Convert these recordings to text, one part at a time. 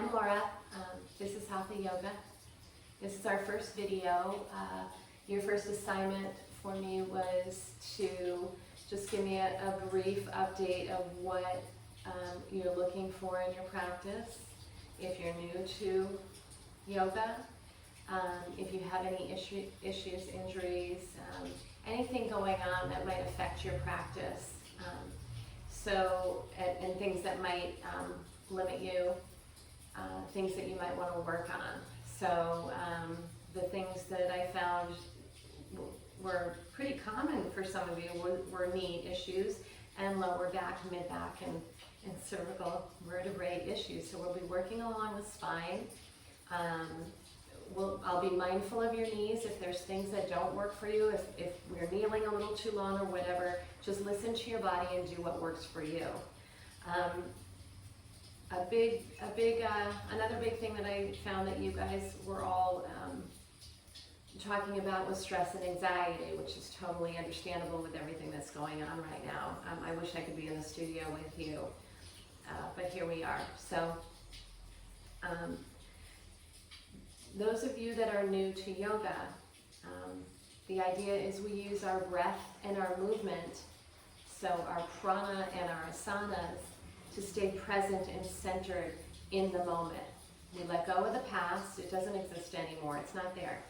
I'm Laura. This is Hatha Yoga. This is our first video. Your first assignment for me was to just give me a brief update of what you're looking for in your practice. If you're new to yoga, if you have any issues, injuries, anything going on that might affect your practice. And things that might limit you, things that you might want to work on. So the things that I found were pretty common for some of you were knee issues and lower back, mid back, and cervical vertebrae issues. So we'll be working along the spine. I'll be mindful of your knees. If there's things that don't work for you, if we're kneeling a little too long or whatever, just listen to your body and do what works for you. Another big thing that I found that you guys were all talking about was stress and anxiety, which is totally understandable with everything that's going on right now. I wish I could be in the studio with you, but here we are. So those of you that are new to yoga, the idea is we use our breath and our movement, so our prana and our asanas, to stay present and centered in the moment. We let go of the past. It doesn't exist anymore. It's not there.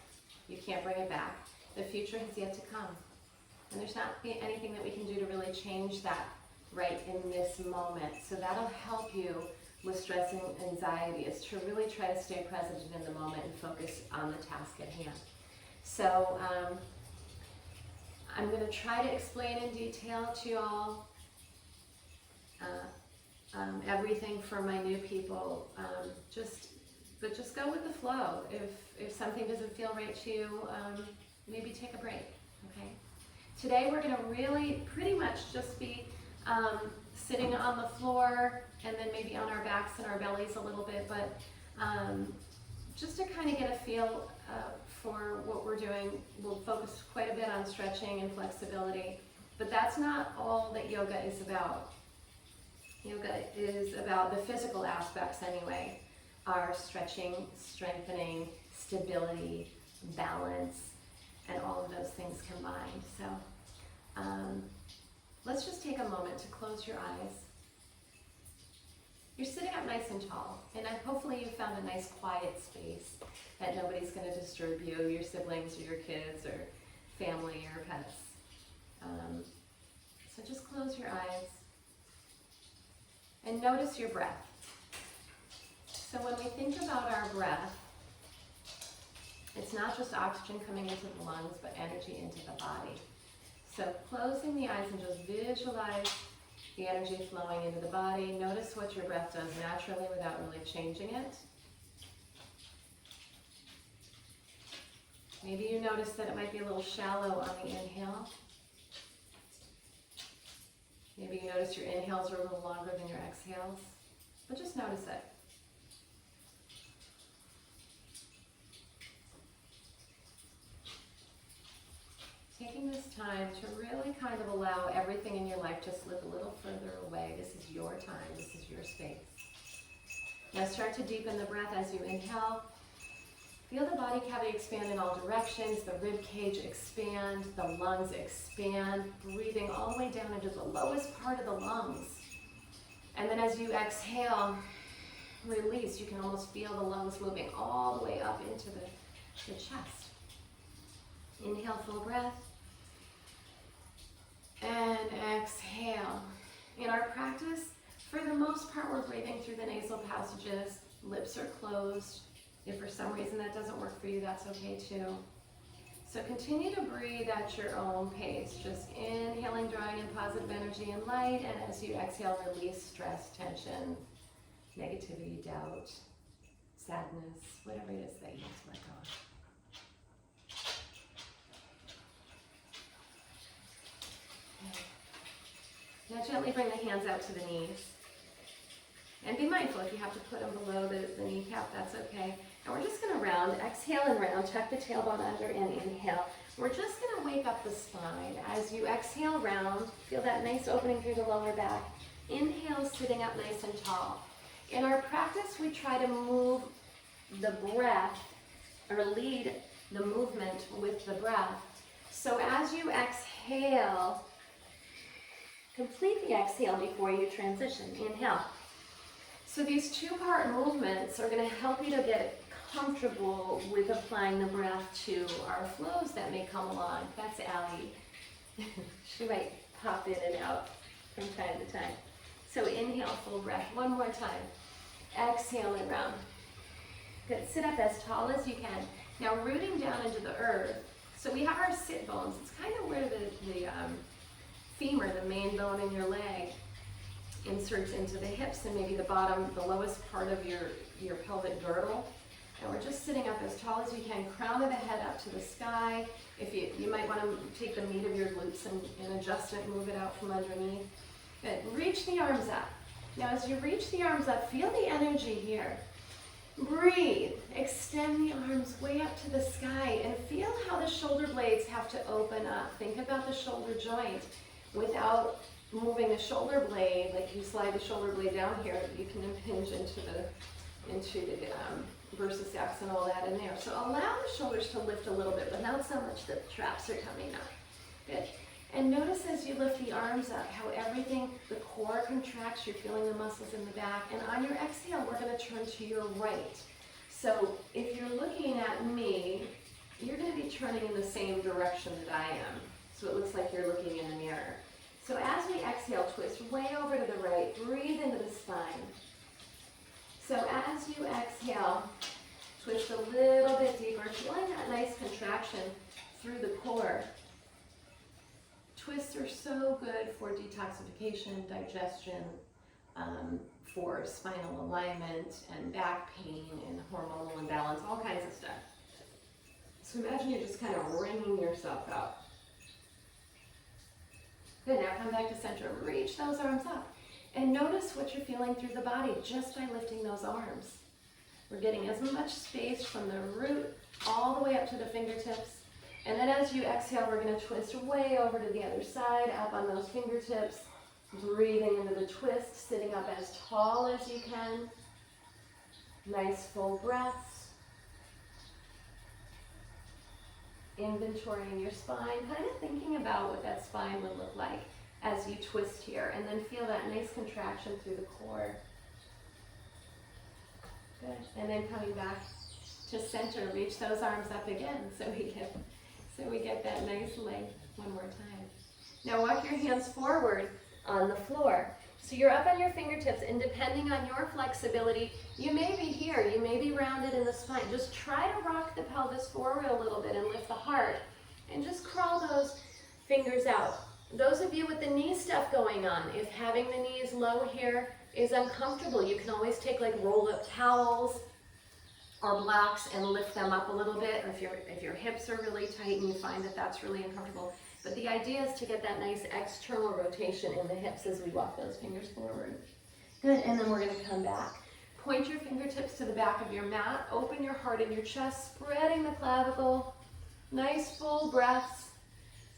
You can't bring it back. The future has yet to come. And there's not anything that we can do to really change that right in this moment. So that'll help you with stress and anxiety, is to really try to stay present in the moment and focus on the task at hand. So I'm going to try to explain in detail to you all everything for my new people. But just go with the flow. If something doesn't feel right to you, maybe take a break. Okay. Today we're going to really pretty much just be sitting on the floor and then maybe on our backs and our bellies a little bit, but just to kind of get a feel for what we're doing. We'll focus quite a bit on stretching and flexibility, but that's not all that yoga is about. Yoga is about the physical aspects anyway, our stretching, strengthening, stability, balance, and all of those things combined. So let's just take a moment to close your eyes. You're sitting up nice and tall, and hopefully you found a nice quiet space that nobody's going to disturb you, your siblings or your kids or family or pets. So just close your eyes and notice your breath. So when we think about our breath, it's not just oxygen coming into the lungs, but energy into the body. So closing the eyes and just visualize the energy flowing into the body. Notice what your breath does naturally without really changing it. Maybe you notice that it might be a little shallow on the inhale. Maybe you notice your inhales are a little longer than your exhales, but just notice it. Taking this time to really kind of allow everything in your life to slip a little further away. This is your time. This is your space. Now start to deepen the breath as you inhale. Feel the body cavity expand in all directions, the rib cage expand, the lungs expand, breathing all the way down into the lowest part of the lungs. And then as you exhale, release. You can almost feel the lungs moving all the way up into the chest. Inhale, full breath. And exhale. In our practice, for the most part, we're breathing through the nasal passages. Lips are closed. If for some reason that doesn't work for you, that's okay too. So continue to breathe at your own pace. Just inhaling, drawing in positive energy and light, and as you exhale, release stress, tension, negativity, doubt, sadness, whatever it is that you need to let go of. Okay. Now gently bring the hands out to the knees. And be mindful, if you have to put them below the kneecap, that's okay. And we're just going to round, exhale and round, tuck the tailbone under and inhale. We're just going to wake up the spine. As you exhale, round, feel that nice opening through the lower back. Inhale, sitting up nice and tall. In our practice, we try to move the breath or lead the movement with the breath. So as you exhale, complete the exhale before you transition. Inhale. So these two-part movements are going to help you to get comfortable with applying the breath to our flows that may come along. That's Allie. She might pop in and out from time to time. So inhale, full breath. One more time. Exhale and round. Good. Sit up as tall as you can. Now rooting down into the earth. So we have our sit bones. It's kind of where the femur, the main bone in your leg, inserts into the hips and maybe the bottom, the lowest part of your pelvic girdle. And we're just sitting up as tall as you can, crown of the head up to the sky. If you might want to take the meat of your glutes and adjust it, move it out from underneath. Good. Reach the arms up. Now as you reach the arms up, feel the energy here. Breathe. Extend the arms way up to the sky and feel how the shoulder blades have to open up. Think about the shoulder joint. Without moving the shoulder blade, like you slide the shoulder blade down here, you can impinge into the versus X and all that in there. So allow the shoulders to lift a little bit, but not so much that the traps are coming up. Good. And notice as you lift the arms up, how everything, the core contracts, you're feeling the muscles in the back. And on your exhale, we're going to turn to your right. So if you're looking at me, you're going to be turning in the same direction that I am. So it looks like you're looking in the mirror. So as we exhale, twist way over to the right, breathe into the spine. So as you exhale, twist a little bit deeper, feeling that nice contraction through the core. Twists are so good for detoxification, digestion, for spinal alignment and back pain and hormonal imbalance, all kinds of stuff. So imagine you're just kind of wringing yourself out. Good, now come back to center. Reach those arms up. And notice what you're feeling through the body just by lifting those arms. We're getting as much space from the root all the way up to the fingertips. And then as you exhale, we're going to twist way over to the other side, up on those fingertips. Breathing into the twist, sitting up as tall as you can. Nice full breaths. Inventorying your spine, kind of thinking about what that spine would look like as you twist here, and then feel that nice contraction through the core. Good. And then coming back to center, reach those arms up again so we get that nice length one more time. Now walk your hands forward on the floor. So you're up on your fingertips, and depending on your flexibility, you may be here, you may be rounded in the spine. Just try to rock the pelvis forward a little bit and lift the heart, and just crawl those fingers out. Those of you with the knee stuff going on, if having the knees low here is uncomfortable, you can always take like rolled up towels or blocks and lift them up a little bit. Or if your hips are really tight and you find that that's really uncomfortable. But the idea is to get that nice external rotation in the hips as we walk those fingers forward. Good, and then we're going to come back. Point your fingertips to the back of your mat. Open your heart and your chest, spreading the clavicle. Nice full breaths.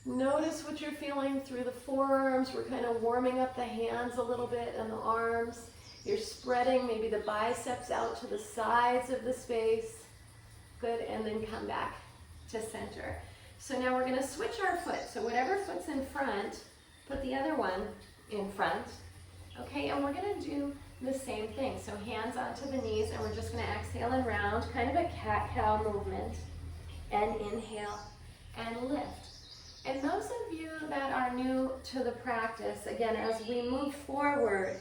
Notice what you're feeling through the forearms. We're kind of warming up the hands a little bit and the arms. You're spreading maybe the biceps out to the sides of the space. Good, and then come back to center. So now we're going to switch our foot. So whatever foot's in front, put the other one in front. Okay, and we're going to do the same thing. So hands onto the knees, and we're just going to exhale and round, kind of a cat-cow movement. And inhale and lift. And those of you that are new to the practice, again, as we move forward,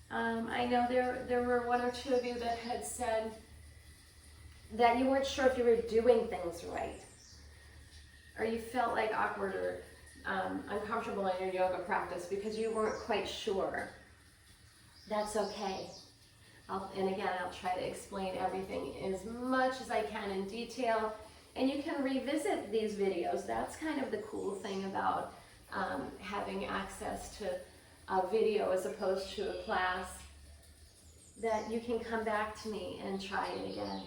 I know there were one or two of you that had said that you weren't sure if you were doing things right, or you felt like awkward or uncomfortable in your yoga practice because you weren't quite sure. That's okay. And again, I'll try to explain everything as much as I can in detail. And you can revisit these videos. That's kind of the cool thing about having access to a video as opposed to a class, that you can come back to me and try it again.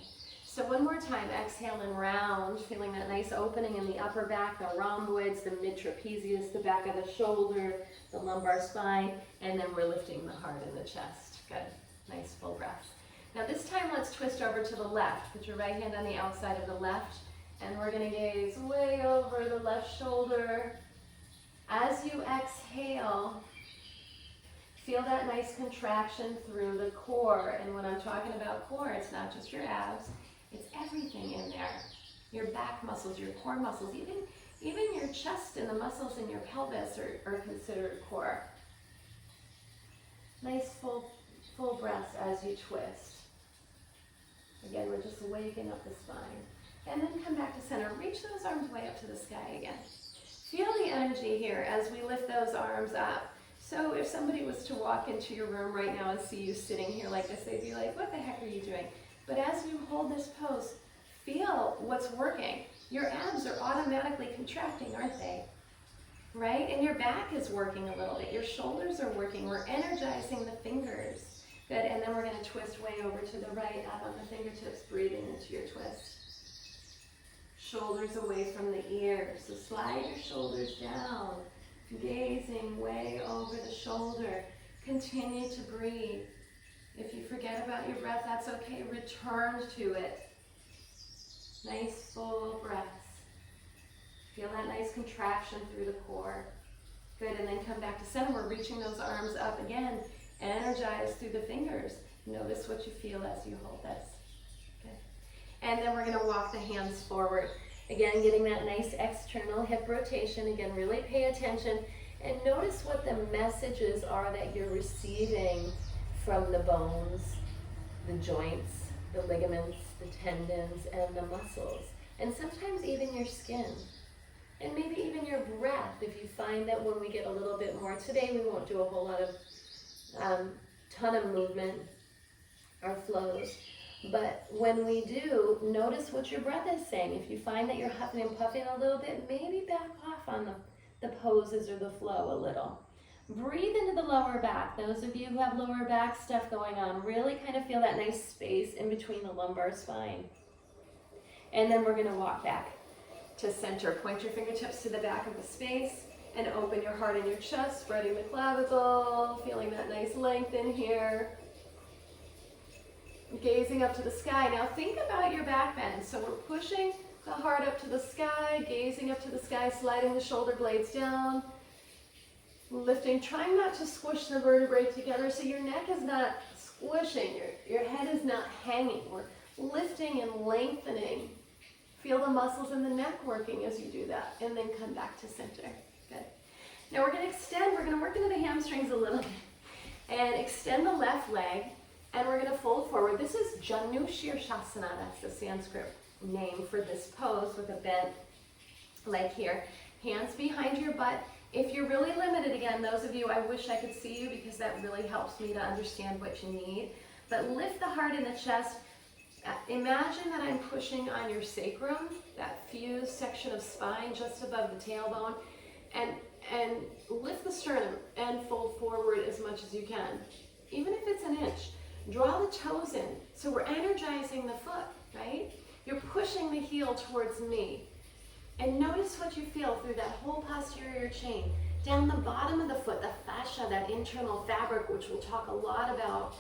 So one more time, exhale and round, feeling that nice opening in the upper back, the rhomboids, the mid-trapezius, the back of the shoulder, the lumbar spine, and then we're lifting the heart and the chest. Good. Nice full breath. Now this time let's twist over to the left. Put your right hand on the outside of the left, and we're going to gaze way over the left shoulder. As you exhale, feel that nice contraction through the core. And when I'm talking about core, it's not just your abs, it's everything in there. Your back muscles, your core muscles, even your chest and the muscles in your pelvis are considered core. Nice full breaths as you twist. Again, we're just waking up the spine. And then come back to center. Reach those arms way up to the sky again. Feel the energy here as we lift those arms up. So if somebody was to walk into your room right now and see you sitting here like this, they'd be like, what the heck are you doing? But as you hold this pose, feel what's working. Your abs are automatically contracting, aren't they? Right? And your back is working a little bit. Your shoulders are working. We're energizing the fingers. Good. And then we're going to twist way over to the right, up on the fingertips, breathing into your twist. Shoulders away from the ears. So slide your shoulders down, gazing way over the shoulder. Continue to breathe. If you forget about your breath, that's okay. Return to it. Nice full breaths. Feel that nice contraction through the core. Good, and then come back to center. We're reaching those arms up again. Energize through the fingers. Notice what you feel as you hold this. Good. And then we're going to walk the hands forward. Again, getting that nice external hip rotation. Again, really pay attention. And notice what the messages are that you're receiving from the bones, the joints, the ligaments, the tendons, and the muscles. And sometimes even your skin. And maybe even your breath, if you find that when we get a little bit more. Today we won't do a whole lot of ton of movement or flows. But when we do, notice what your breath is saying. If you find that you're huffing and puffing a little bit, maybe back off on the poses or the flow a little. Breathe into the lower back. Those of you who have lower back stuff going on, really kind of feel that nice space in between the lumbar spine. And then we're going to walk back to center. Point your fingertips to the back of the space and open your heart and your chest, spreading the clavicle, feeling that nice length in here. Gazing up to the sky. Now think about your back bend. So we're pushing the heart up to the sky, gazing up to the sky, sliding the shoulder blades down, lifting, trying not to squish the vertebrae together so your neck is not squishing, your head is not hanging. We're lifting and lengthening. Feel the muscles in the neck working as you do that, and then come back to center. Good. Now we're going to extend, we're going to work into the hamstrings a little bit, and extend the left leg, and we're going to fold forward. This is Janu Shirshasana, that's the Sanskrit name for this pose with a bent leg here. Hands behind your butt. If you're really limited, again, those of you, I wish I could see you because that really helps me to understand what you need. But lift the heart in the chest. Imagine that I'm pushing on your sacrum, that fused section of spine just above the tailbone, and lift the sternum and fold forward as much as you can, even if it's an inch. Draw the toes in, so we're energizing the foot, right? You're pushing the heel towards me. And notice what you feel through that whole posterior chain. Down the bottom of the foot, the fascia, that internal fabric, which we'll talk a lot about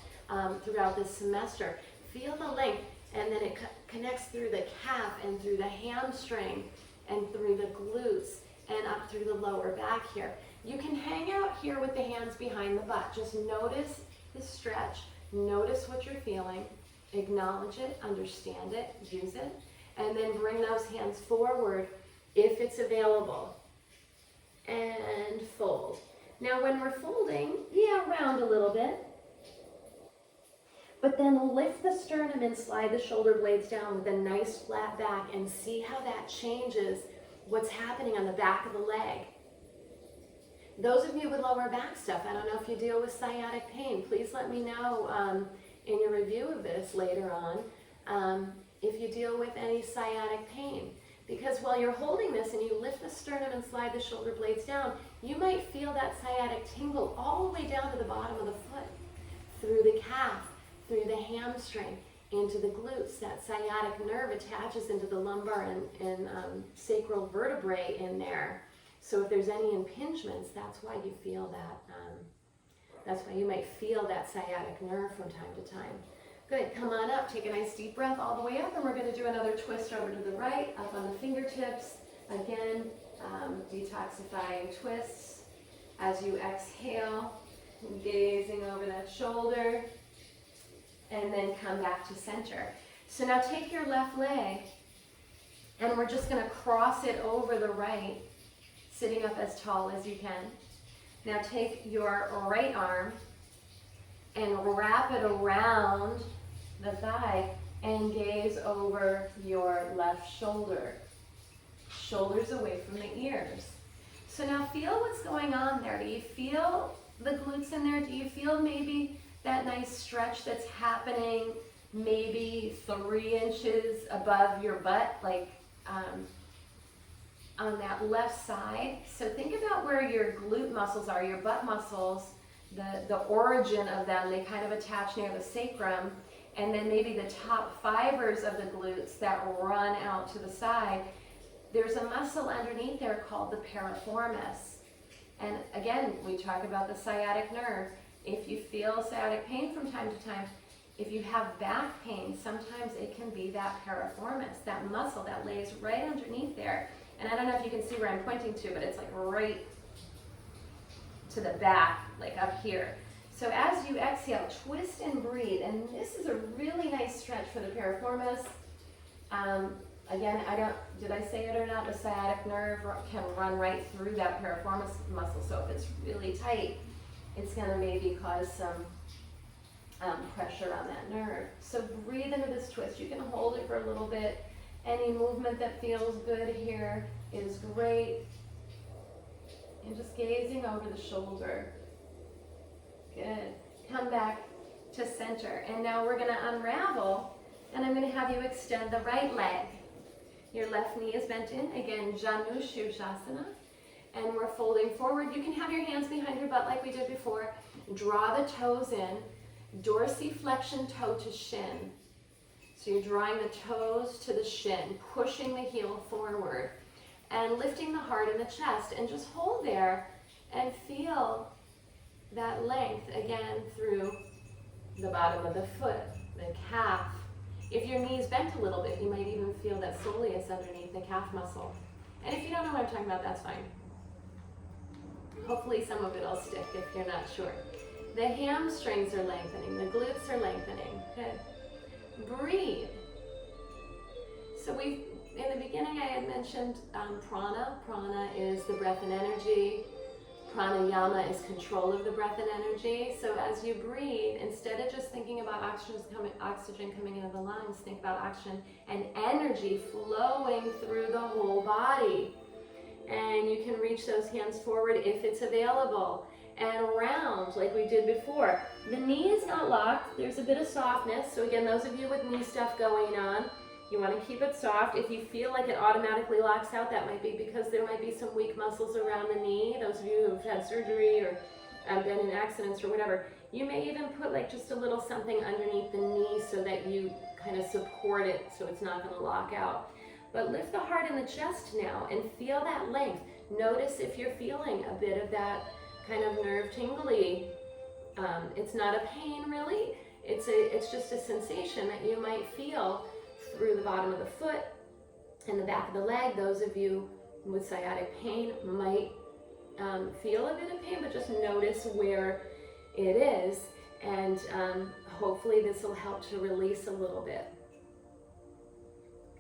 throughout this semester. Feel the length, and then it connects through the calf and through the hamstring and through the glutes and up through the lower back here. You can hang out here with the hands behind the butt. Just notice the stretch. Notice what you're feeling. Acknowledge it, understand it, use it, and then bring those hands forward if it's available. And fold. Now when we're folding, round a little bit. But then lift the sternum and slide the shoulder blades down with a nice flat back, and see how that changes what's happening on the back of the leg. Those of you with lower back stuff, I don't know if you deal with sciatic pain, please let me know in your review of this later on if you deal with any sciatic pain. Because while you're holding this and you lift the sternum and slide the shoulder blades down, you might feel that sciatic tingle all the way down to the bottom of the foot, through the calf, through the hamstring, into the glutes. That sciatic nerve attaches into the lumbar and sacral vertebrae in there. So if there's any impingements, that's why you feel That's why you might feel that sciatic nerve from time to time. Good, come on up, take a nice deep breath all the way up, and we're gonna do another twist over to the right, up on the fingertips. Again, detoxifying twists as you exhale, gazing over that shoulder, and then come back to center. So now take your left leg, and we're just gonna cross it over the right, sitting up as tall as you can. Now take your right arm and wrap it around the thigh and gaze over your left shoulder. Shoulders away from the ears. So now feel what's going on there. Do you feel the glutes in there? Do you feel maybe that nice stretch that's happening maybe 3 inches above your butt, like on that left side? So think about where your glute muscles are, your butt muscles, the origin of them, they kind of attach near the sacrum, and then maybe the top fibers of the glutes that run out to the side. There's a muscle underneath there called the piriformis. And again, we talk about the sciatic nerve. If you feel sciatic pain from time to time, if you have back pain, sometimes it can be that piriformis, that muscle that lays right underneath there. And I don't know if you can see where I'm pointing to, but it's like right to the back, like up here. So as you exhale, twist and breathe. And this is a really nice stretch for the piriformis. Again, did I say it or not? The sciatic nerve can run right through that piriformis muscle. So if it's really tight, it's gonna maybe cause some pressure on that nerve. So breathe into this twist. You can hold it for a little bit. Any movement that feels good here is great. And just gazing over the shoulder. Good. Come back to center. And now we're going to unravel, and I'm going to have you extend the right leg. Your left knee is bent in. Again, Janu Sirsasana. And we're folding forward. You can have your hands behind your butt like we did before. Draw the toes in. Dorsiflexion toe to shin. So you're drawing the toes to the shin, pushing the heel forward, and lifting the heart in the chest. And just hold there and feel that length again through the bottom of the foot, the calf. If your knee's bent a little bit, you might even feel that soleus underneath the calf muscle. And if you don't know what I'm talking about, that's fine. Hopefully some of it will stick if you're not sure. The hamstrings are lengthening, the glutes are lengthening. Good. Breathe. So in the beginning I had mentioned prana. Prana is the breath and energy. Pranayama is control of the breath and energy. So as you breathe, instead of just thinking about oxygen coming into the lungs, think about oxygen and energy flowing through the whole body. And you can reach those hands forward if it's available. And around, like we did before. The knee is not locked. There's a bit of softness. So again, those of you with knee stuff going on, you want to keep it soft. If you feel like it automatically locks out, that might be because there might be some weak muscles around the knee. Those of you who've had surgery or been in accidents or whatever, you may even put like just a little something underneath the knee so that you kind of support it so it's not going to lock out. But lift the heart in the chest now and feel that length. Notice if you're feeling a bit of that kind of nerve tingly. It's not a pain really. It's just a sensation that you might feel through the bottom of the foot and the back of the leg. Those of you with sciatic pain might feel a bit of pain, but just notice where it is, and hopefully this will help to release a little bit.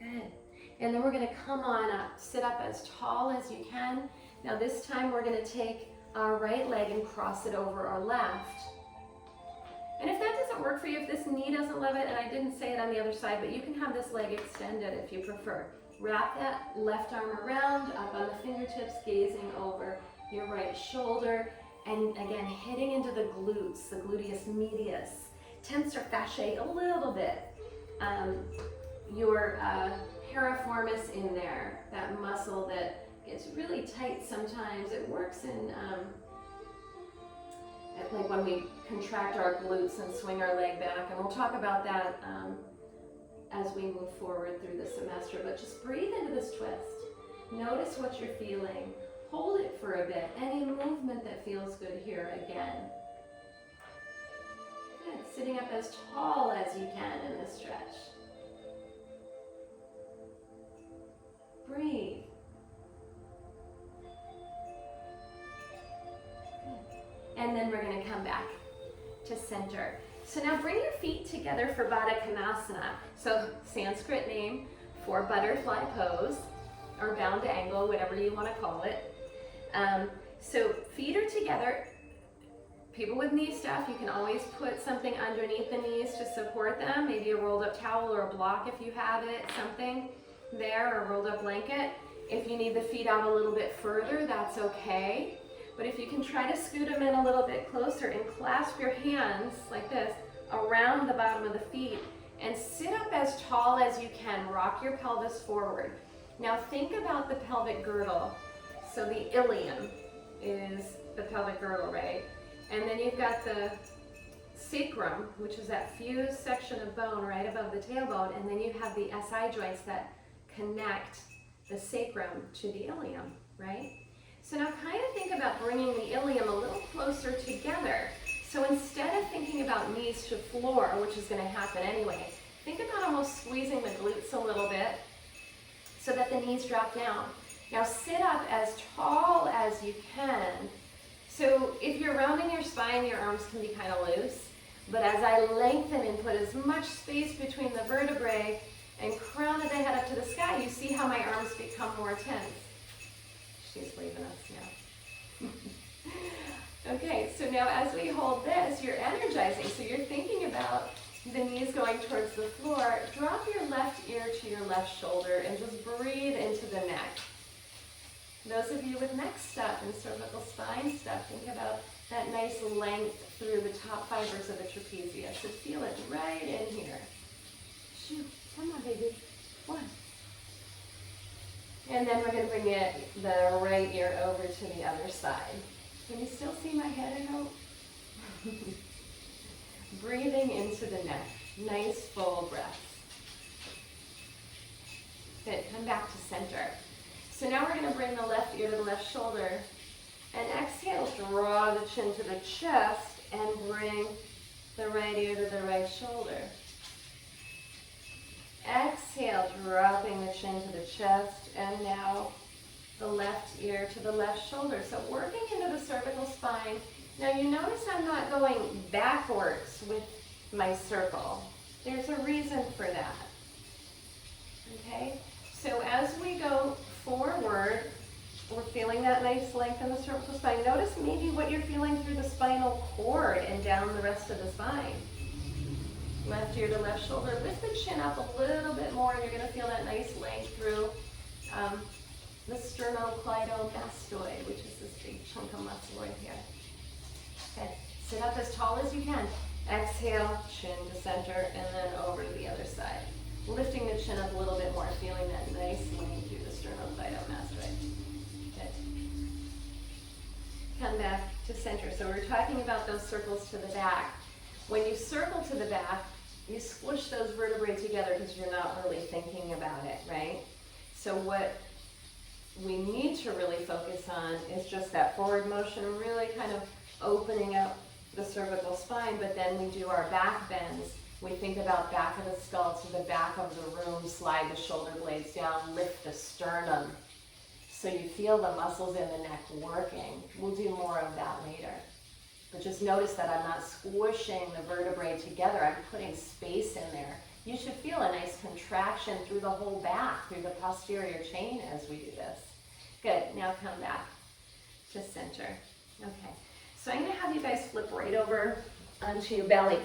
Good. And then we're going to come on up, sit up as tall as you can. Now this time we're going to take our right leg and cross it over our left. And if that doesn't work for you, if this knee doesn't love it, and I didn't say it on the other side, but you can have this leg extended if you prefer. Wrap that left arm around, up on the fingertips, gazing over your right shoulder, and again, hitting into the glutes, the gluteus medius. Tensor fasciae a little bit. Your piriformis in there, that muscle that gets really tight sometimes. It works in like when we contract our glutes and swing our leg back, and we'll talk about that as we move forward through the semester. But just breathe into this twist. Notice what you're feeling. Hold it for a bit. Any movement that feels good here again. Sitting up as tall as you can in this stretch. Breathe. Good. And then we're going to come back to center. So now bring your feet together for Baddha Konasana. So Sanskrit name for butterfly pose or bound angle, whatever you want to call it. So feet are together. People with knee stuff, you can always put something underneath the knees to support them, maybe a rolled up towel or a block if you have it, something there, or a rolled up blanket. If you need the feet out a little bit further, that's okay. But if you can try to scoot them in a little bit closer and clasp your hands like this around the bottom of the feet and sit up as tall as you can, rock your pelvis forward. Now think about the pelvic girdle. So the ilium is the pelvic girdle, right? And then you've got the sacrum, which is that fused section of bone right above the tailbone, and then you have the SI joints that connect the sacrum to the ilium, right? So now kind of think about bringing the ilium a little closer together. So instead of thinking about knees to floor, which is going to happen anyway, think about almost squeezing the glutes a little bit so that the knees drop down. Now sit up as tall as you can. So if you're rounding your spine, your arms can be kind of loose. But as I lengthen and put as much space between the vertebrae and crown of the head up to the sky, you see how my arms become more tense. She's leaving us now. Okay, so now as we hold this, you're energizing. So you're thinking about the knees going towards the floor. Drop your left ear to your left shoulder and just breathe into the neck. Those of you with neck stuff and cervical spine stuff, think about that nice length through the top fibers of the trapezius. So feel it right in here. Shoot, come on, baby. One. And then we're going to bring the right ear over to the other side. Can you still see my head or no? Breathing into the neck. Nice full breath. Good. Come back to center. So now we're going to bring the left ear to the left shoulder. And exhale, draw the chin to the chest and bring the right ear to the right shoulder. Exhale, dropping the chin to the chest, and now the left ear to the left shoulder. So working into the cervical spine. Now you notice I'm not going backwards with my circle. There's a reason for that. Okay? So as we go forward, we're feeling that nice length in the cervical spine. Notice maybe what you're feeling through the spinal cord and down the rest of the spine. Left ear to left shoulder. Lift the chin up a little bit more, and you're going to feel that nice length through the sternocleidomastoid, which is this big chunk of muscle right here. Okay, sit up as tall as you can. Exhale, chin to center, and then over to the other side. Lifting the chin up a little bit more, feeling that nice length through the sternocleidomastoid. Good. Come back to center. So we're talking about those circles to the back. When you circle to the back, you squish those vertebrae together because you're not really thinking about it, right? So what we need to really focus on is just that forward motion, really kind of opening up the cervical spine, but then we do our back bends. We think about back of the skull to the back of the room, slide the shoulder blades down, lift the sternum. So you feel the muscles in the neck working. We'll do more of that later. But just notice that I'm not squishing the vertebrae together. I'm putting space in there. You should feel a nice contraction through the whole back, through the posterior chain as we do this. Good. Now come back to center. Okay. So I'm going to have you guys flip right over onto your belly.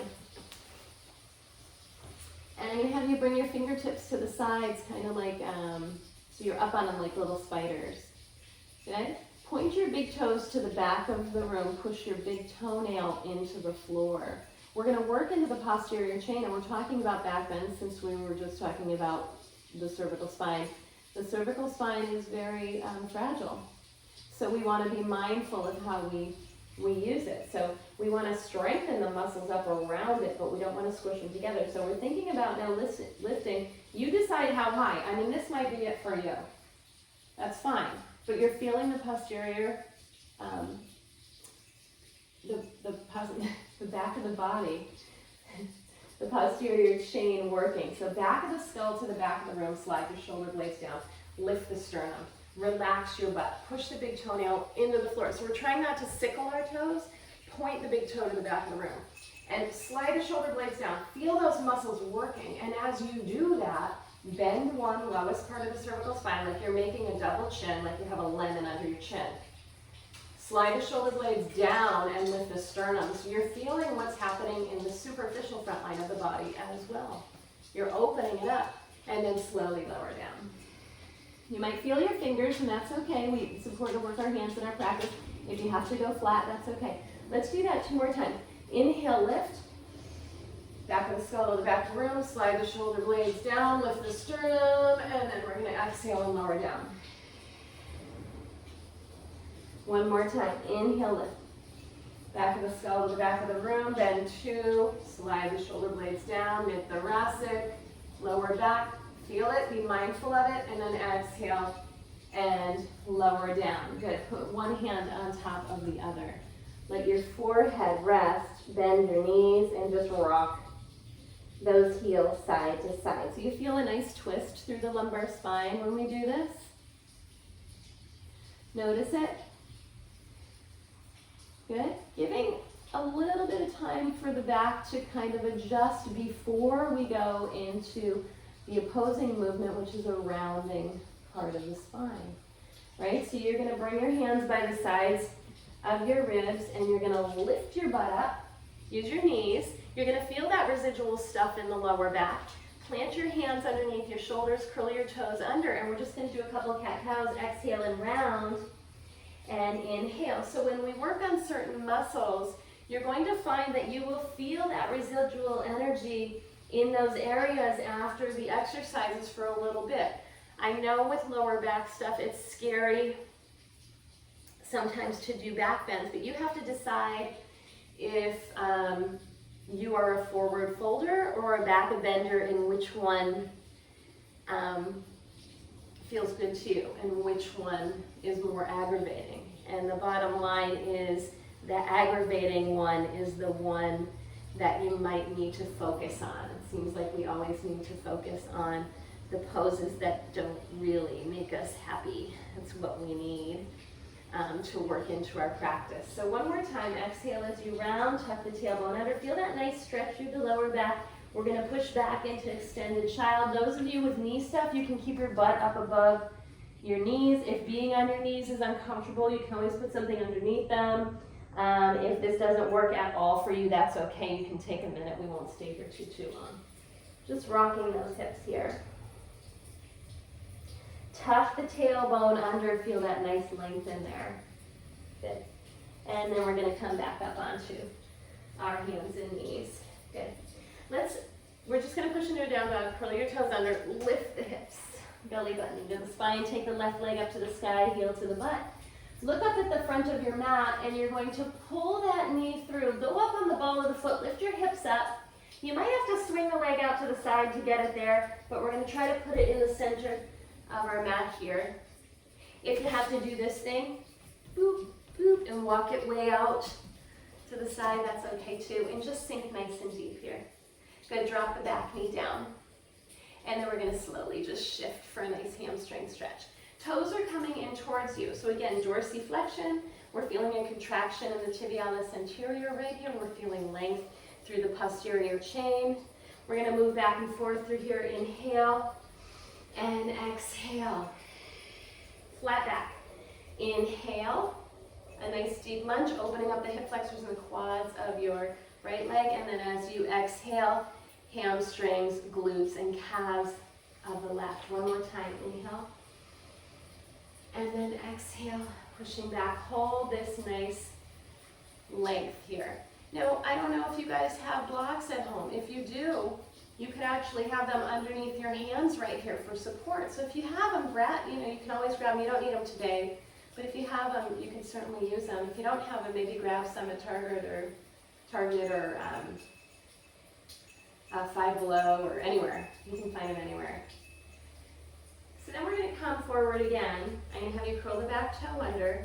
And I'm going to have you bring your fingertips to the sides, kind of like, so you're up on them like little spiders. Good? Point your big toes to the back of the room, push your big toenail into the floor. We're going to work into the posterior chain, and we're talking about back bends since we were just talking about the cervical spine. The cervical spine is very fragile, so we want to be mindful of how we use it. So we want to strengthen the muscles up around it, but we don't want to squish them together. So we're thinking about now lifting. You decide how high. I mean, this might be it for you. That's fine. But you're feeling the posterior, the back of the body the posterior chain working. So back of the skull to the back of the room, slide your shoulder blades down, lift the sternum, relax your butt, push the big toenail into the floor. So we're trying not to sickle our toes, point the big toe to the back of the room. And slide the shoulder blades down. Feel those muscles working. And as you do that, bend one lowest part of the cervical spine like you're making a double chin, like you have a lemon under your chin. Slide the shoulder blades down and lift the sternum. So you're feeling what's happening in the superficial front line of the body as well. You're opening it up and then slowly lower down. You might feel your fingers, and that's okay. We support to work our hands in our practice. If you have to go flat, that's okay. Let's do that 2 more times. Inhale, lift. Back of the skull to the back of the room. Slide the shoulder blades down, lift the sternum, and then we're going to exhale and lower down. 1 more time. Inhale, lift. Back of the skull to the back of the room. Bend 2. Slide the shoulder blades down. Mid-thoracic. Lower back. Feel it. Be mindful of it. And then exhale and lower down. Good. Put one hand on top of the other. Let your forehead rest. Bend your knees and just rock those heels side to side. So you feel a nice twist through the lumbar spine when we do this. Notice it. Good. Giving a little bit of time for the back to kind of adjust before we go into the opposing movement, which is a rounding part of the spine. Right? So you're going to bring your hands by the sides of your ribs and you're going to lift your butt up. Use your knees. You're going to feel that residual stuff in the lower back. Plant your hands underneath your shoulders, curl your toes under, and we're just going to do a couple of cat-cows. Exhale and round. And inhale. So when we work on certain muscles, you're going to find that you will feel that residual energy in those areas after the exercises for a little bit. I know with lower back stuff, it's scary sometimes to do back bends, but you have to decide if you are a forward folder or a back bender and which one feels good to you and which one is more aggravating. And the bottom line is the aggravating one is the one that you might need to focus on. It seems like we always need to focus on the poses that don't really make us happy. That's what we need to work into our practice. So one more time, exhale as you round, tuck the tailbone under. Feel that nice stretch through the lower back. We're going to push back into extended child. Those of you with knee stuff, you can keep your butt up above your knees. If being on your knees is uncomfortable, you can always put something underneath them. If this doesn't work at all for you, that's okay. You can take a minute. We won't stay here too long. Just rocking those hips here. Tuck the tailbone under. Feel that nice length in there. Good. And then we're going to come back up onto our hands and knees. Good. We're just going to push into a down dog. Curl your toes under. Lift the hips. Belly button into the spine. Take the left leg up to the sky. Heel to the butt. Look up at the front of your mat and you're going to pull that knee through. Go up on the ball of the foot. Lift your hips up. You might have to swing the leg out to the side to get it there, but we're going to try to put it in the center of our mat here. If you have to do this thing, boop, boop, and walk it way out to the side, that's okay too. And just sink nice and deep here. Good, drop the back knee down. And then we're going to slowly just shift for a nice hamstring stretch. Toes are coming in towards you. So again, dorsiflexion. We're feeling a contraction in the tibialis anterior right here. We're feeling length through the posterior chain. We're going to move back and forth through here. Inhale and exhale. Flat back. Inhale. A nice deep lunge, opening up the hip flexors and the quads of your right leg. And then as you exhale, hamstrings, glutes, and calves of the left. One more time. Inhale. And then exhale, pushing back. Hold this nice length here. Now, I don't know if you guys have blocks at home. If you do, you could actually have them underneath your hands right here for support. So if you have them, you can always grab them. You don't need them today, but if you have them, you can certainly use them. If you don't have them, maybe grab some at Target or Five Below or anywhere. You can find them anywhere. So then we're going to come forward again. I'm going to have you curl the back toe under,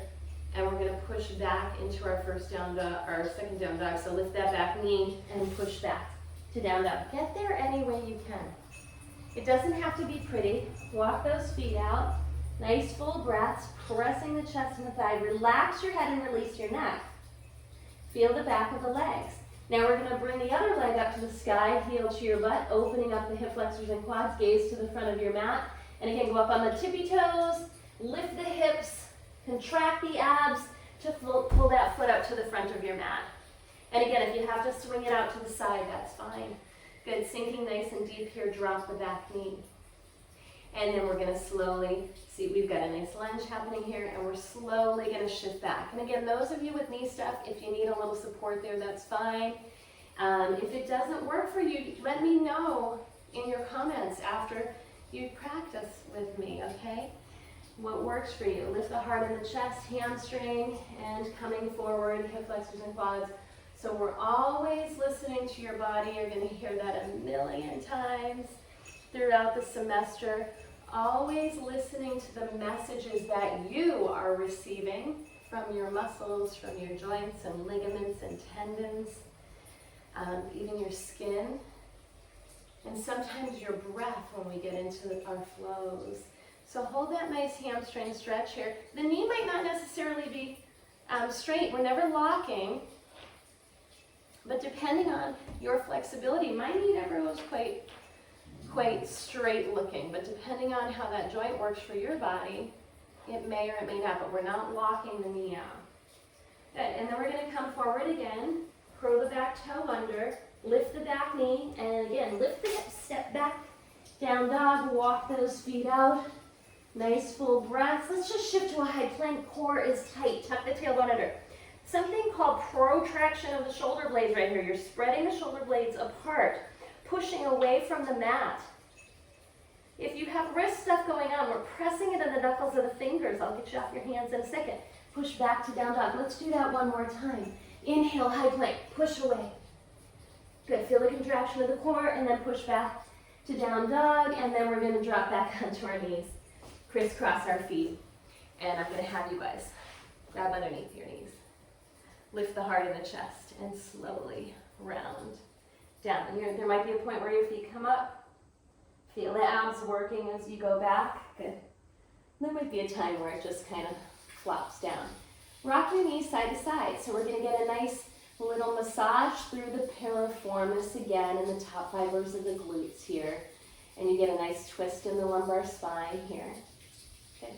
and we're going to push back into our second down dog. So lift that back knee and push back to down dog. Get there any way you can. It doesn't have to be pretty. Walk those feet out. Nice full breaths, pressing the chest and the thigh. Relax your head and release your neck. Feel the back of the legs. Now we're going to bring the other leg up to the sky, heel to your butt, opening up the hip flexors and quads, gaze to the front of your mat. And again, go up on the tippy toes, lift the hips, contract the abs to pull that foot up to the front of your mat. And again, if you have to swing it out to the side, that's fine. Good, sinking nice and deep here, drop the back knee. And then we're going to slowly, see we've got a nice lunge happening here, and we're slowly going to shift back. And again, those of you with knee stuff, if you need a little support there, that's fine. If it doesn't work for you, let me know in your comments after you practice with me, okay? What works for you. Lift the heart and the chest, hamstring, and coming forward, hip flexors and quads. So we're always listening to your body. You're going to hear that a million times throughout the semester. Always listening to the messages that you are receiving from your muscles, from your joints and ligaments and tendons, even your skin, and sometimes your breath when we get into our flows. So hold that nice hamstring stretch here. The knee might not necessarily be straight. We're never locking, but depending on your flexibility, my knee never was quite straight looking, but depending on how that joint works for your body, it may or it may not, but we're not locking the knee out. Good, and then we're going to come forward again, curl the back toe under, lift the back knee, and again, lift the hips, step back, down dog, walk those feet out. Nice full breaths. Let's just shift to a high plank. Core is tight. Tuck the tailbone under. Something called protraction of the shoulder blades right here. You're spreading the shoulder blades apart, pushing away from the mat. If you have wrist stuff going on, we're pressing it in the knuckles of the fingers. I'll get you off your hands in a second. Push back to down dog. Let's do that one more time. Inhale, high plank. Push away. Good. Feel the contraction of the core, and then push back to down dog, and then we're going to drop back onto our knees. Crisscross our feet, and I'm going to have you guys grab underneath your knees. Lift the heart in the chest, and slowly round down. There might be a point where your feet come up. Feel the abs working as you go back. Good. There might be a time where it just kind of flops down. Rock your knees side to side. So we're going to get a nice little massage through the piriformis again in the top fibers of the glutes here. And you get a nice twist in the lumbar spine here. Good.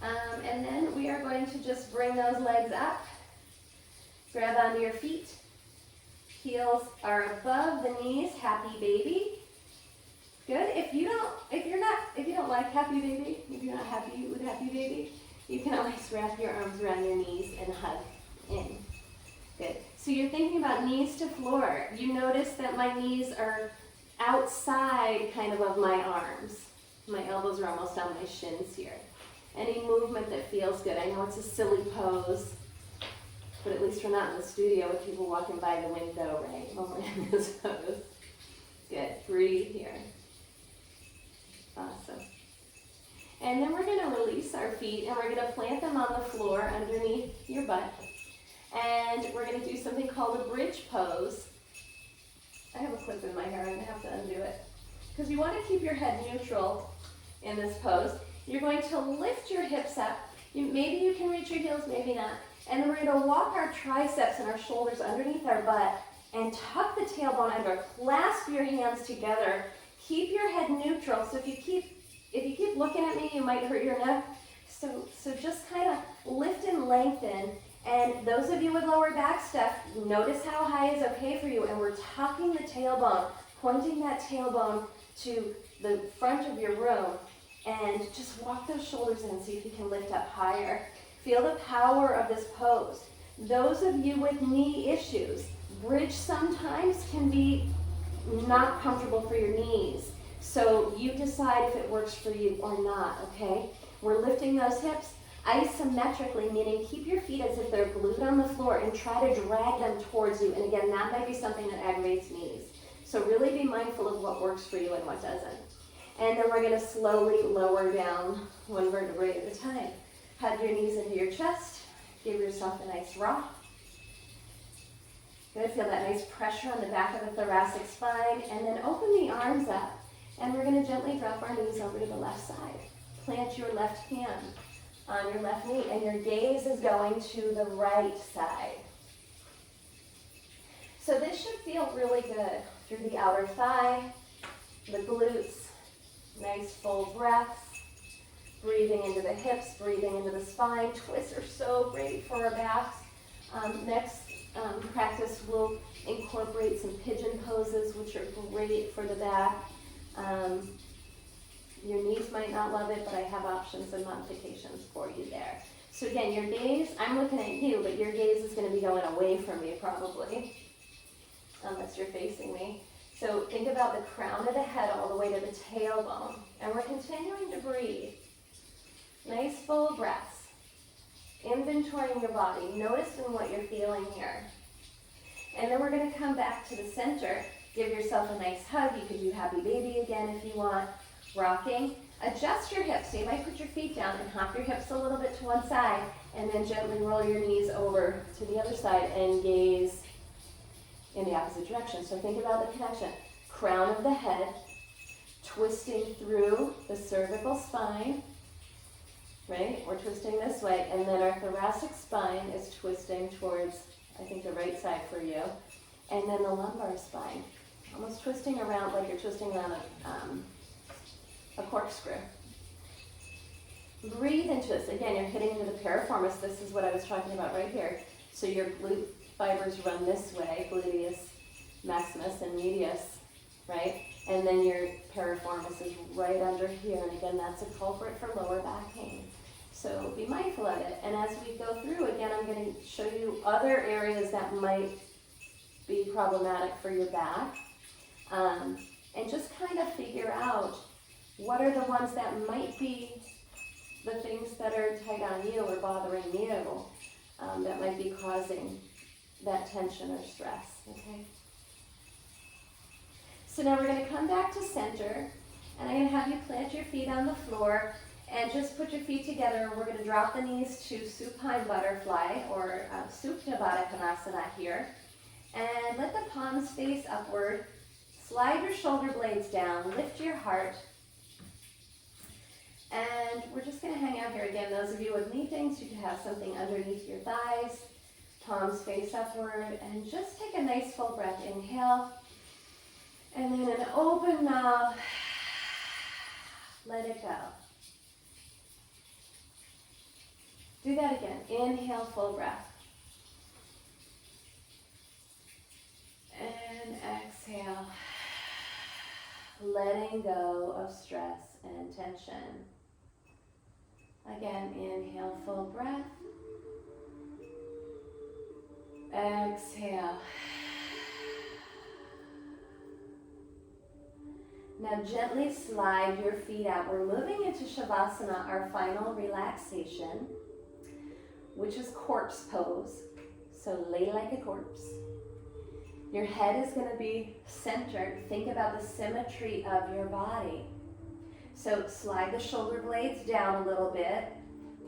And then we are going to just bring those legs up. Grab onto your feet. Heels are above the knees. Happy baby. Good. If you don't like happy baby, if you're not happy with happy baby, you can always wrap your arms around your knees and hug in. Good. So you're thinking about knees to floor. You notice that my knees are outside kind of my arms. My elbows are almost on my shins here. Any movement that feels good. I know it's a silly pose, but at least we're not in the studio with people walking by the window, right? When we're in this pose. Good. Breathe here. Awesome. And then we're going to release our feet, and we're going to plant them on the floor underneath your butt. And we're going to do something called a bridge pose. I have a clip in my hair. I'm going to have to undo it. Because you want to keep your head neutral in this pose. You're going to lift your hips up. Maybe you can reach your heels, maybe not. And then we're going to walk our triceps and our shoulders underneath our butt and tuck the tailbone under. Clasp your hands together. Keep your head neutral. So if you keep looking at me, you might hurt your neck. So just kind of lift and lengthen. And those of you with lower back stuff, notice how high is okay for you. And we're tucking the tailbone, pointing that tailbone to the front of your room. And just walk those shoulders in and see if you can lift up higher. Feel the power of this pose. Those of you with knee issues, bridge sometimes can be not comfortable for your knees. So you decide if it works for you or not, okay? We're lifting those hips isometrically, meaning keep your feet as if they're glued on the floor and try to drag them towards you. And again, that might be something that aggravates knees. So really be mindful of what works for you and what doesn't. And then we're going to slowly lower down one vertebrae at a time. Hug your knees into your chest. Give yourself a nice rock. You're gonna feel that nice pressure on the back of the thoracic spine, and then open the arms up. And we're gonna gently drop our knees over to the left side. Plant your left hand on your left knee, and your gaze is going to the right side. So this should feel really good through the outer thigh, the glutes, nice full breaths, breathing into the hips, breathing into the spine. Twists are so great for our backs. Next practice will incorporate some pigeon poses, which are great for the back. Your knees might not love it, but I have options and modifications for you there. So again, your gaze, I'm looking at you, but your gaze is going to be going away from me probably, unless you're facing me. So think about the crown of the head all the way to the tailbone. And we're continuing to breathe. Nice full breaths. Inventorying your body. Noticing what you're feeling here. And then we're going to come back to the center. Give yourself a nice hug. You could do happy baby again if you want. Rocking. Adjust your hips. So you might put your feet down and hop your hips a little bit to one side. And then gently roll your knees over to the other side and gaze in the opposite direction. So think about the connection. Crown of the head, twisting through the cervical spine, right? We're twisting this way, and then our thoracic spine is twisting towards, I think, the right side for you. And then the lumbar spine, almost twisting around like you're twisting around a corkscrew. Breathe into this. Again, you're hitting into the piriformis. This is what I was talking about right here. So your glute fibers run this way, gluteus maximus and medius, right? And then your piriformis is right under here. And again, that's a culprit for lower back pain. So be mindful of it. And as we go through, again, I'm going to show you other areas that might be problematic for your back. And just kind of figure out what are the ones that might be the things that are tight on you or bothering you that might be causing that tension or stress, okay? So now we're going to come back to center, and I'm going to have you plant your feet on the floor and just put your feet together. We're going to drop the knees to supine butterfly or Supta Baddha Konasana here, and let the palms face upward. Slide your shoulder blades down, lift your heart, and we're just going to hang out here again. Those of you with knee things, you can have something underneath your thighs. Palms face upward, and just take a nice full breath. Inhale, and then an open mouth, let it go. Do that again. Inhale, full breath. And exhale, letting go of stress and tension. Again, inhale, full breath. Exhale. Now gently slide your feet out. We're moving into Shavasana, our final relaxation, which is corpse pose. So lay like a corpse. Your head is going to be centered. Think about the symmetry of your body. So slide the shoulder blades down a little bit.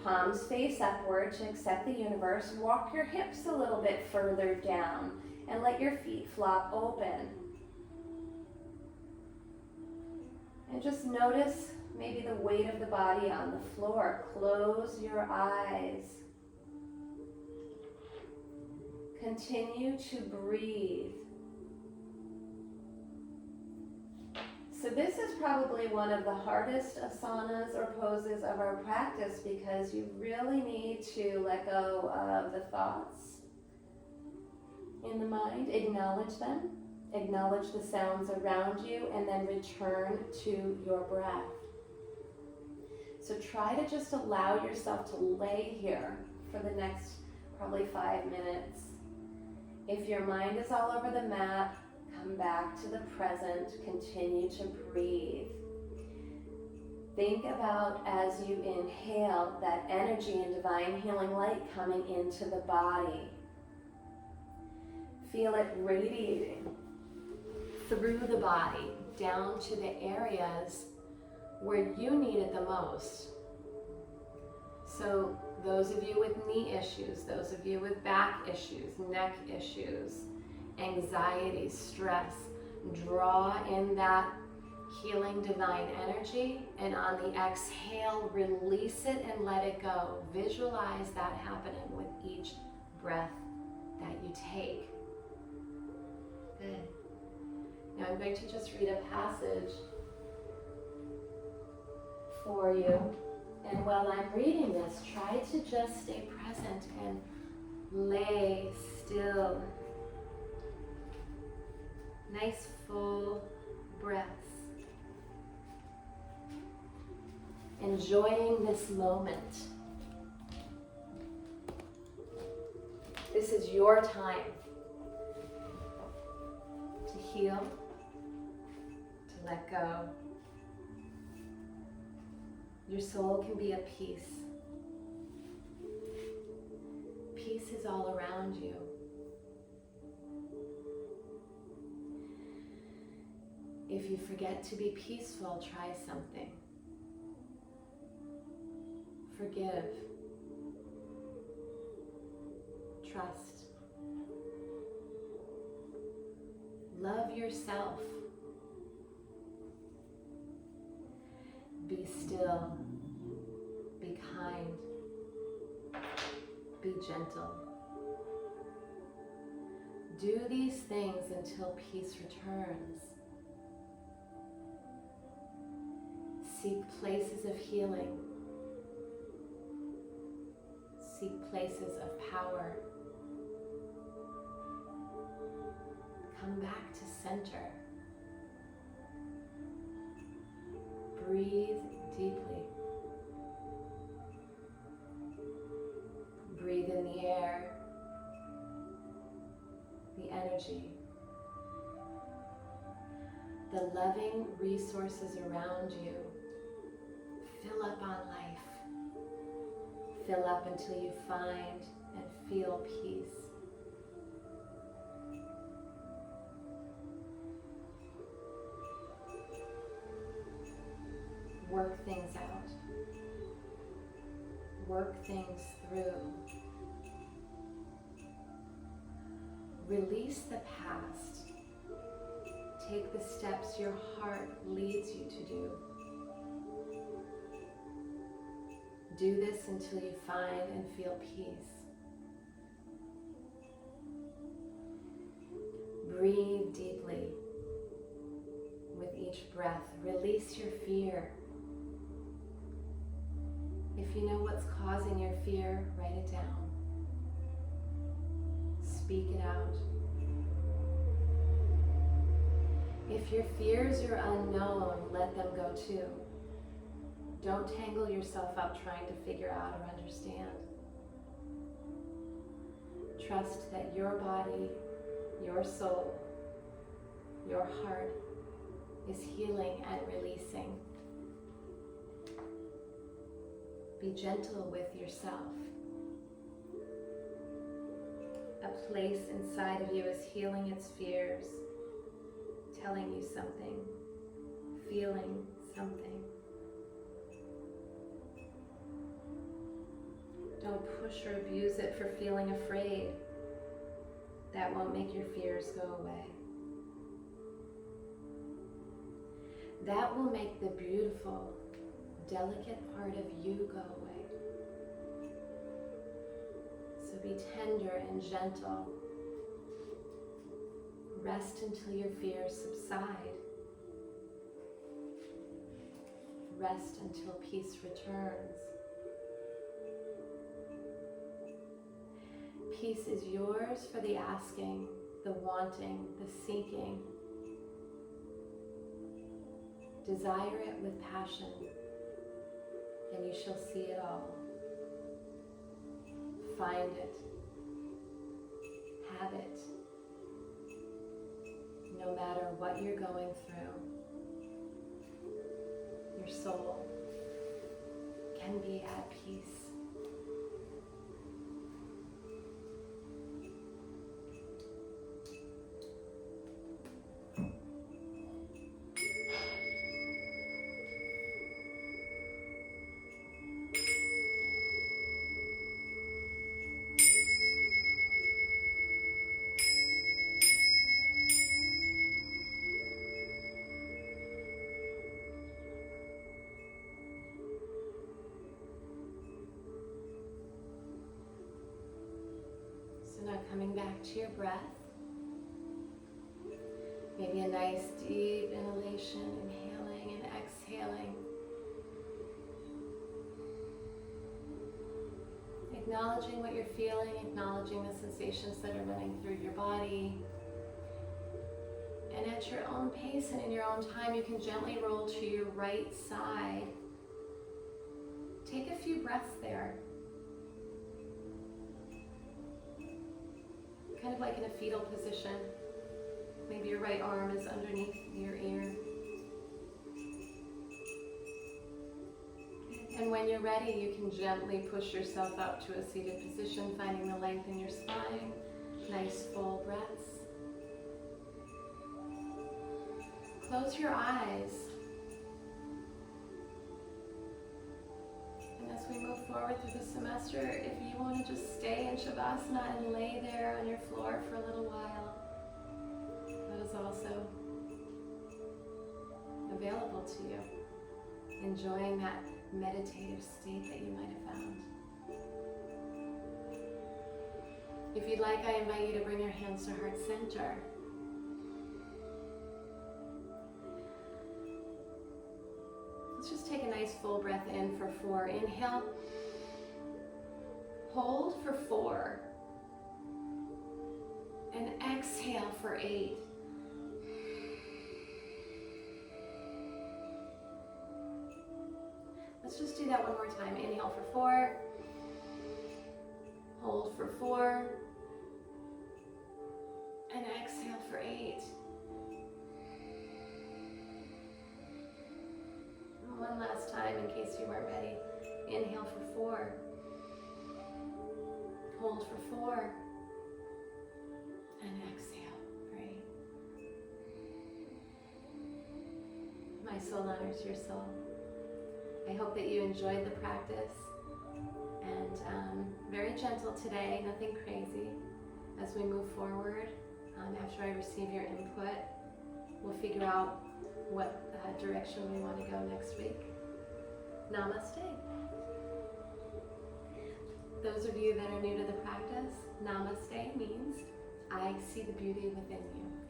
Palms face upward to accept the universe. Walk your hips a little bit further down and let your feet flop open. And just notice maybe the weight of the body on the floor. Close your eyes. Continue to breathe. So this is probably one of the hardest asanas or poses of our practice because you really need to let go of the thoughts in the mind, acknowledge them, acknowledge the sounds around you, and then return to your breath. So try to just allow yourself to lay here for the next probably 5 minutes. If your mind is all over the mat, come back to the present, continue to breathe. Think about as you inhale that energy and divine healing light coming into the body. Feel it radiating through the body, down to the areas where you need it the most. So those of you with knee issues, those of you with back issues, neck issues, anxiety, stress. Draw in that healing divine energy, and on the exhale, release it and let it go. Visualize that happening with each breath that you take. Good. Now I'm going to just read a passage for you. And while I'm reading this, try to just stay present and lay still. Nice full breaths. Enjoying this moment. This is your time to heal, to let go. Your soul can be at peace. Peace is all around you. If you forget to be peaceful, try something. Forgive. Trust. Love yourself. Be still. Be kind. Be gentle. Do these things until peace returns. Seek places of healing. Seek places of power. Come back to center. Breathe deeply. Breathe in the air, the energy, the loving resources around you. Fill up on life. Fill up until you find and feel peace. Work things out. Work things through. Release the past. Take the steps your heart leads you to do. Do this until you find and feel peace. Breathe deeply with each breath. Release your fear. If you know what's causing your fear, write it down. Speak it out. If your fears are unknown, let them go too. Don't tangle yourself up trying to figure out or understand. Trust that your body, your soul, your heart is healing and releasing. Be gentle with yourself. A place inside of you is healing its fears, telling you something, feeling something. Don't push or abuse it for feeling afraid. That won't make your fears go away. That will make the beautiful, delicate part of you go away. So be tender and gentle. Rest until your fears subside. Rest until peace returns. Peace is yours for the asking, the wanting, the seeking. Desire it with passion, and you shall see it all. Find it. Have it. No matter what you're going through, your soul can be at peace. So now coming back to your breath. Maybe a nice deep inhalation, inhaling and exhaling. Acknowledging what you're feeling, acknowledging the sensations that are running through your body. And at your own pace and in your own time, you can gently roll to your right side. Take a few breaths there. Kind of like in a fetal position. Maybe your right arm is underneath your ear. And when you're ready, you can gently push yourself up to a seated position, finding the length in your spine. Nice full breaths. Close your eyes. And as we move forward through the semester, if you want to just stay in Shavasana and lay there on your floor for a little while, that is also available to you. Enjoying that meditative state that you might have found. If you'd like, I invite you to bring your hands to heart center. Let's just take a nice full breath in for 4. Inhale. Hold for 4. And exhale for 8. Let's just do that one more time. Inhale for 4. Hold for 4. And exhale for 8. One last time in case you weren't ready. Inhale for 4. Hold for 4. And exhale for 8. My soul honors your soul. I hope that you enjoyed the practice, and very gentle today, nothing crazy. As we move forward, after I receive your input, we'll figure out what direction we want to go next week. Namaste. Those of you that are new to the practice, Namaste means I see the beauty within you.